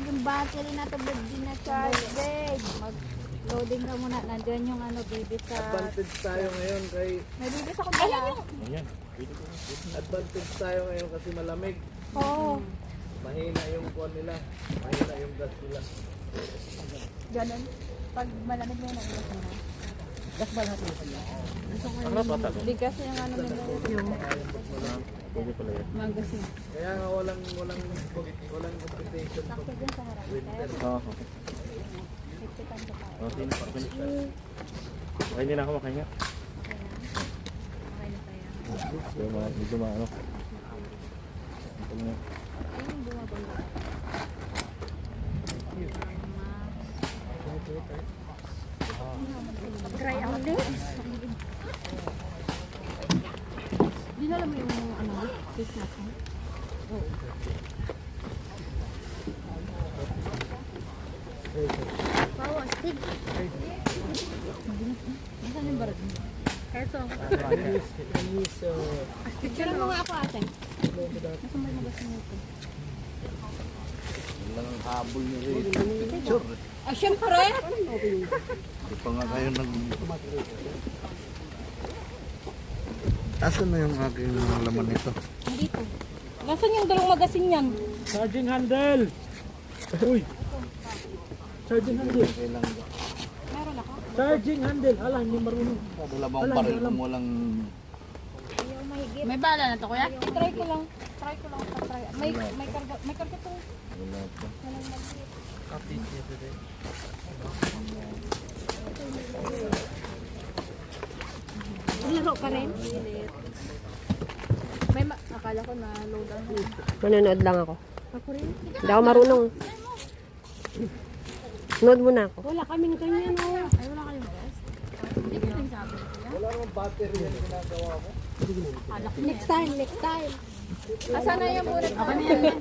yung battery na to din na charge, babe. Mag-loading ka muna. Nandiyan yung ano, bibis sa... Advantage tayo ngayon kay... May bibis ako pala. Ayan. Advantage tayo ngayon kasi malamig. Oo. Mahina yung kuwan nila. Mahina yung gas nila. Ganun. Pag malamig na yun, nag-iwas nila. Gas ba natin sa iyo? Ang rapat ako. Bigas yung ano nila. Yung Pwede pala yan. magasin. Kaya nga walang competition pag Sakto dyan sa harap. winter. Oo, okay. 50 times pa. Okay na, okay na. Okay din ako makahinga. Okay na kaya. So, medyo maano. Ito na. Ayun yung bumabalo. Try ang lips. Dinala mo yung ano, face mask mo? Oo. Bawa, stick. Nasaan yung barag mo? Eto. Picture mo nga ako ate. Nasaan ba yung magasin nito? Walang habol nyo rin. Picture. Ah, syempre! Di pa nga kayo nag... Asan na yung aking laman nito? Dito. Nasaan yung dalawang magasin yan? Charging handle! Uy! Charging handle! Kailang Meron ako. Charging handle! Hala, hindi marunong. dalawang baril kung walang... Ayaw mahigit. May bala na to, kuya? Try ko lang. Try ko lang. Try. May karga to. Wala pa. Walang mahigit. Laro ka rin? May akala ko na load on. Manonood lang ako. Ako rin? Hindi ako marunong. Nood muna ako. Wala kaming ganyan o. Ay, wala kayong best. Hindi ko lang sabi. Wala namang battery yan ginagawa ko. Next time, next time. Asan na yung muna? Ako na yan.